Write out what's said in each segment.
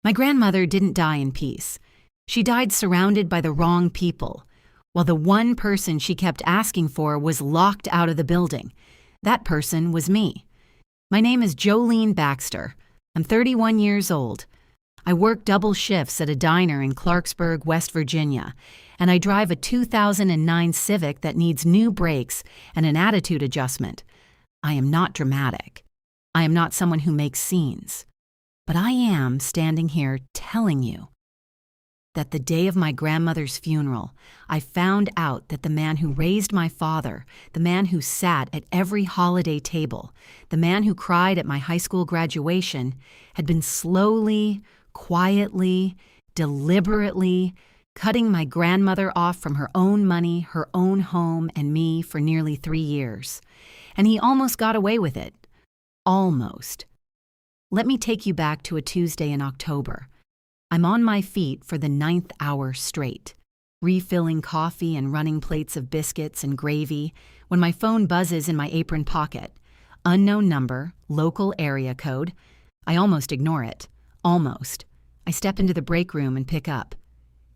My grandmother didn't die in peace. She died surrounded by the wrong people, while the one person she kept asking for was locked out of the building. That person was me. My name is Jolene Baxter. I'm 31 years old. I work double shifts at a diner in Clarksburg, West Virginia, and I drive a 2009 Civic that needs new brakes and an attitude adjustment. I am not dramatic. I am not someone who makes scenes. But I am standing here telling you that the day of my grandmother's funeral, I found out that the man who raised my father, the man who sat at every holiday table, the man who cried at my high school graduation, had been slowly, quietly, deliberately cutting my grandmother off from her own money, her own home, and me for nearly 3 years. And he almost got away with it. Almost. Let me take you back to a Tuesday in October. I'm on my feet for the 9th hour straight, refilling coffee and running plates of biscuits and gravy when my phone buzzes in my apron pocket. Unknown number, local area code. I almost ignore it. Almost. I step into the break room and pick up.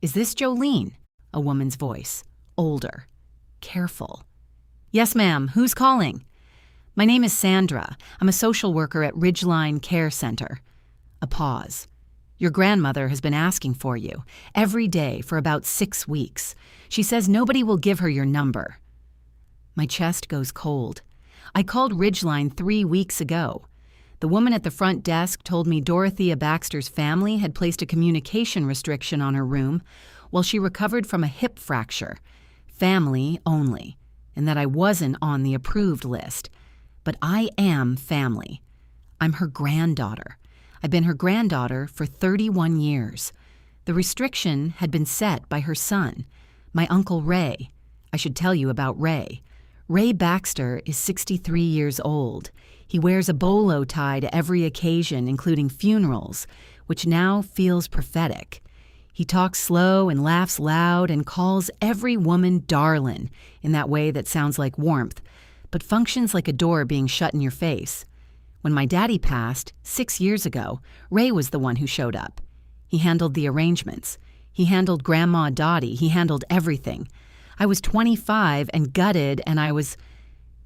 "Is this Jolene?" A woman's voice. Older. Careful. "Yes, ma'am. Who's calling?" "My name is Sandra. I'm a social worker at Ridgeline Care Center." A pause. "Your grandmother has been asking for you, every day for about 6 weeks. She says nobody will give her your number." My chest goes cold. I called Ridgeline 3 weeks ago. The woman at the front desk told me Dorothea Baxter's family had placed a communication restriction on her room while she recovered from a hip fracture. Family only, and that I wasn't on the approved list. But I am family. I'm her granddaughter. I've been her granddaughter for 31 years. The restriction had been set by her son, my Uncle Ray. I should tell you about Ray. Ray Baxter is 63 years old. He wears a bolo tie to every occasion, including funerals, which now feels prophetic. He talks slow and laughs loud and calls every woman darlin' in that way that sounds like warmth, but functions like a door being shut in your face. When my daddy passed, 6 years ago, Ray was the one who showed up. He handled the arrangements. He handled Grandma Dottie. He handled everything. I was 25 and gutted, and I was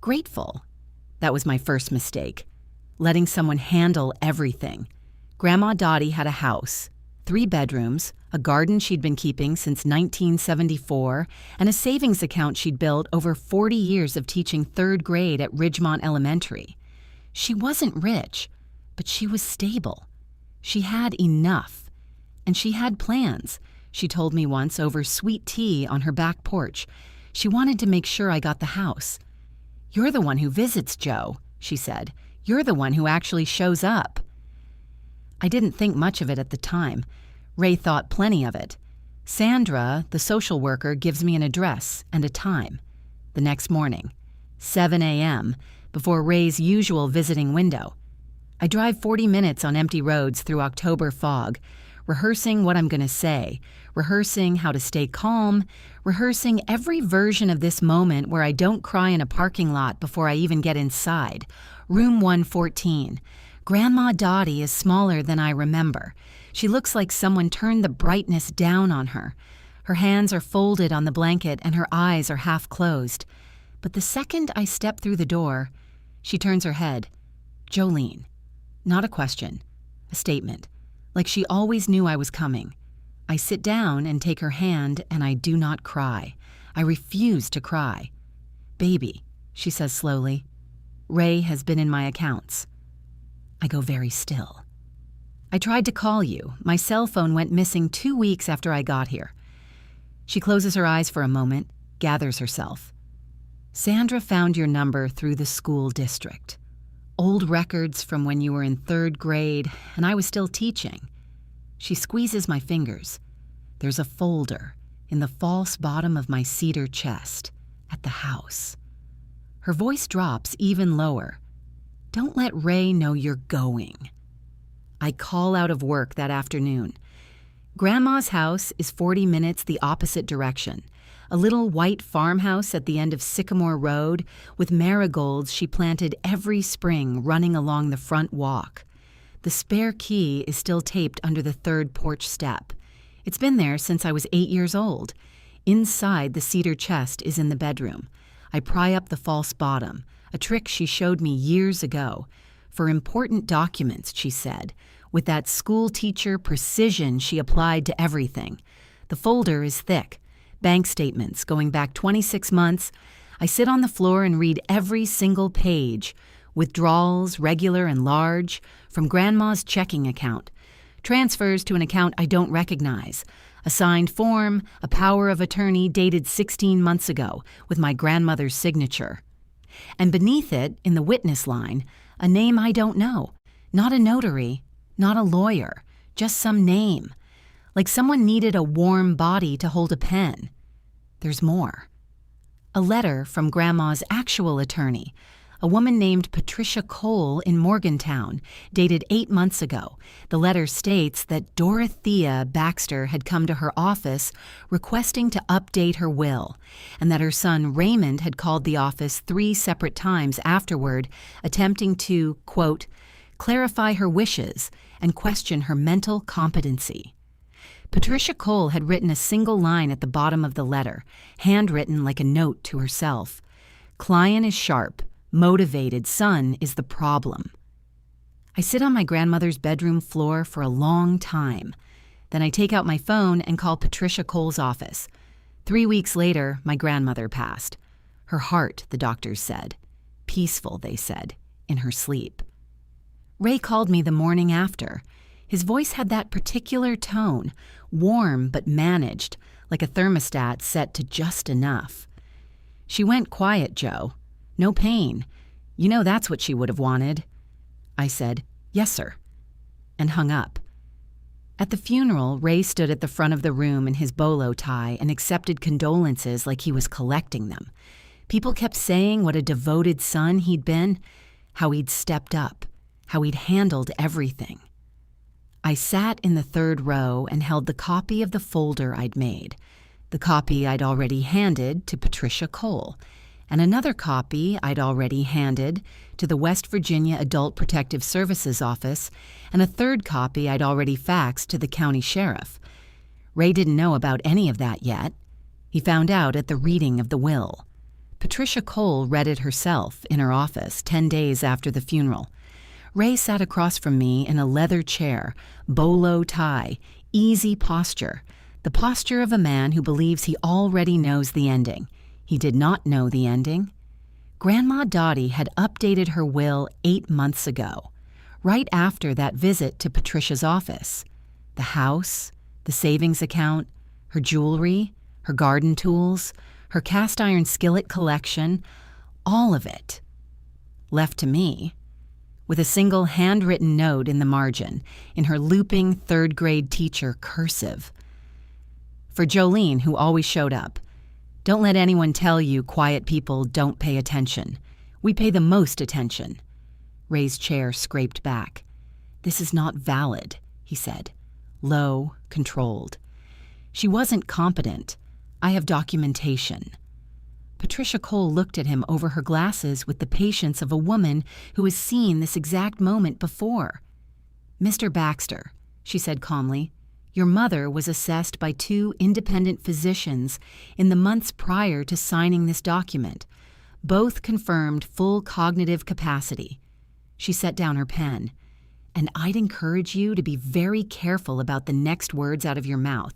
grateful. That was my first mistake, letting someone handle everything. Grandma Dottie had a house, 3 bedrooms, a garden she'd been keeping since 1974, and a savings account she'd built over 40 years of teaching 3rd grade at Ridgemont Elementary. She wasn't rich, but she was stable. She had enough. And she had plans, she told me once over sweet tea on her back porch. She wanted to make sure I got the house. "You're the one who visits, Joe," she said. "You're the one who actually shows up." I didn't think much of it at the time. Ray thought plenty of it. Sandra, the social worker, gives me an address and a time. The next morning, 7 a.m., before Ray's usual visiting window. I drive 40 minutes on empty roads through October fog, rehearsing what I'm going to say, rehearsing how to stay calm, rehearsing every version of this moment where I don't cry in a parking lot before I even get inside. Room 114. Grandma Dottie is smaller than I remember. She looks like someone turned the brightness down on her. Her hands are folded on the blanket and her eyes are half closed. But the second I step through the door, she turns her head. "Jolene." Not a question, a statement, like she always knew I was coming. I sit down and take her hand, and I do not cry. I refuse to cry. "Baby," she says slowly, "Ray has been in my accounts." I go very still. "I tried to call you. My cell phone went missing 2 weeks after I got here." She closes her eyes for a moment, gathers herself. "Sandra found your number through the school district. Old records from when you were in 3rd grade, and I was still teaching." She squeezes my fingers. There's a folder in the false bottom of my cedar chest at the house. Her voice drops even lower. "Don't let Ray know you're going." I call out of work that afternoon. Grandma's house is 40 minutes the opposite direction. A little white farmhouse at the end of Sycamore Road with marigolds she planted every spring running along the front walk. The spare key is still taped under the third porch step. It's been there since I was 8 years old. Inside the cedar chest is in the bedroom. I pry up the false bottom, a trick she showed me years ago. For important documents, she said, with that school teacher precision she applied to everything. The folder is thick. Bank statements going back 26 months. I sit on the floor and read every single page. Withdrawals, regular and large, from Grandma's checking account. Transfers to an account I don't recognize. A signed form, a power of attorney dated 16 months ago, with my grandmother's signature. And beneath it, in the witness line, a name I don't know. Not a notary, not a lawyer, just some name. Like someone needed a warm body to hold a pen. There's more. A letter from Grandma's actual attorney, a woman named Patricia Cole in Morgantown, dated 8 months ago. The letter states that Dorothea Baxter had come to her office requesting to update her will, and that her son Raymond had called the office 3 separate times afterward, attempting to, quote, clarify her wishes and question her mental competency. Patricia Cole had written a single line at the bottom of the letter, handwritten like a note to herself. Client is sharp. Motivated son is the problem. I sit on my grandmother's bedroom floor for a long time. Then I take out my phone and call Patricia Cole's office. 3 weeks later, my grandmother passed. Her heart, the doctors said. Peaceful, they said, in her sleep. Ray called me the morning after. His voice had that particular tone, warm but managed, like a thermostat set to just enough. She went quiet, Joe. No pain. You know that's what she would have wanted. I said, yes, sir, and hung up. At the funeral, Ray stood at the front of the room in his bolo tie and accepted condolences like he was collecting them. People kept saying what a devoted son he'd been, how he'd stepped up, how he'd handled everything. I sat in the third row and held the copy of the folder I'd made, the copy I'd already handed to Patricia Cole, and another copy I'd already handed to the West Virginia Adult Protective Services Office, and a third copy I'd already faxed to the county sheriff. Ray didn't know about any of that yet. He found out at the reading of the will. Patricia Cole read it herself in her office 10 days after the funeral. Ray sat across from me in a leather chair, bolo tie, easy posture, the posture of a man who believes he already knows the ending. He did not know the ending. Grandma Dottie had updated her will 8 months ago, right after that visit to Patricia's office. The house, the savings account, her jewelry, her garden tools, her cast iron skillet collection, all of it. Left to me, with a single handwritten note in the margin, in her looping third-grade teacher cursive. For Jolene, who always showed up, don't let anyone tell you quiet people don't pay attention. We pay the most attention. Ray's chair scraped back. This is not valid, he said. Low, controlled. She wasn't competent. I have documentation. Patricia Cole looked at him over her glasses with the patience of a woman who has seen this exact moment before. Mr. Baxter, she said calmly, your mother was assessed by 2 independent physicians in the months prior to signing this document. Both confirmed full cognitive capacity. She set down her pen. And I'd encourage you to be very careful about the next words out of your mouth,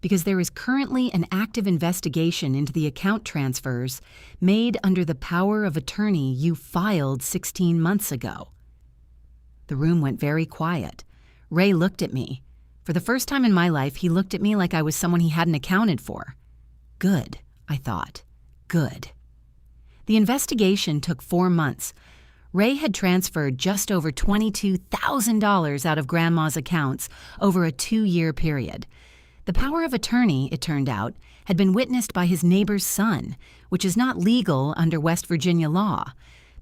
because there is currently an active investigation into the account transfers made under the power of attorney you filed 16 months ago. The room went very quiet. Ray looked at me. For the first time in my life, he looked at me like I was someone he hadn't accounted for. Good, I thought. Good. The investigation took 4 months. Ray had transferred just over $22,000 out of Grandma's accounts over a 2-year period. The power of attorney, it turned out, had been witnessed by his neighbor's son, which is not legal under West Virginia law.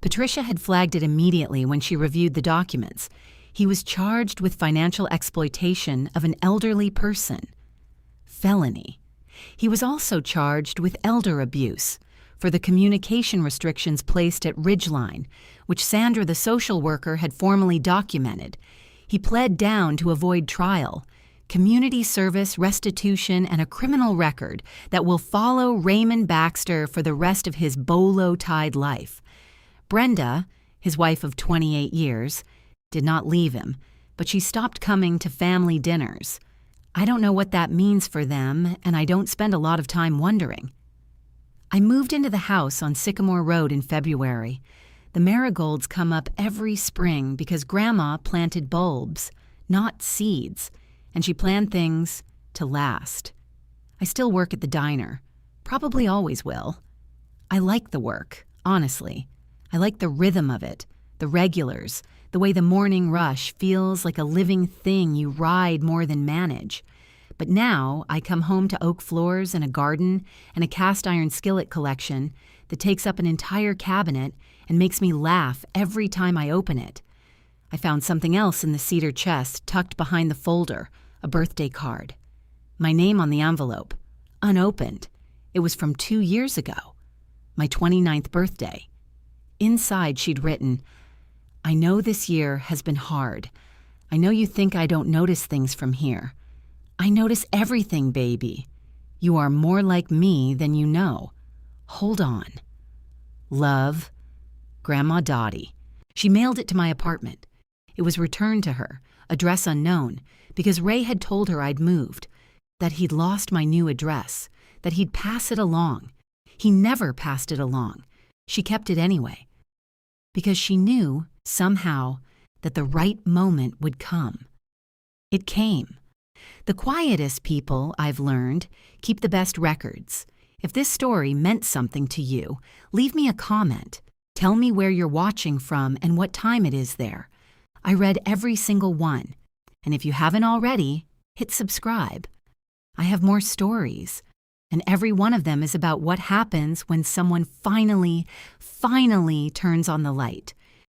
Patricia had flagged it immediately when she reviewed the documents. He was charged with financial exploitation of an elderly person. Felony. He was also charged with elder abuse for the communication restrictions placed at Ridgeline, which Sandra, the social worker, had formally documented. He pled down to avoid trial, community service, restitution, and a criminal record that will follow Raymond Baxter for the rest of his bolo-tied life. Brenda, his wife of 28 years, did not leave him, but she stopped coming to family dinners. I don't know what that means for them, and I don't spend a lot of time wondering. I moved into the house on Sycamore Road in February. The marigolds come up every spring because Grandma planted bulbs, not seeds, and she planned things to last. I still work at the diner. Probably always will. I like the work, honestly. I like the rhythm of it, the regulars, the way the morning rush feels like a living thing you ride more than manage. But now I come home to oak floors and a garden and a cast iron skillet collection that takes up an entire cabinet and makes me laugh every time I open it. I found something else in the cedar chest tucked behind the folder, a birthday card. My name on the envelope, unopened. It was from 2 years ago, my 29th birthday. Inside she'd written, "I know this year has been hard. I know you think I don't notice things from here. I notice everything, baby. You are more like me than you know. Hold on. Love, Grandma Dottie." She mailed it to my apartment. It was returned to her, address unknown, because Ray had told her I'd moved, that he'd lost my new address, that he'd pass it along. He never passed it along. She kept it anyway, because she knew, somehow, that the right moment would come. It came. The quietest people, I've learned, keep the best records. If this story meant something to you, leave me a comment. Tell me where you're watching from and what time it is there. I read every single one. And if you haven't already, hit subscribe. I have more stories, and every one of them is about what happens when someone finally turns on the light.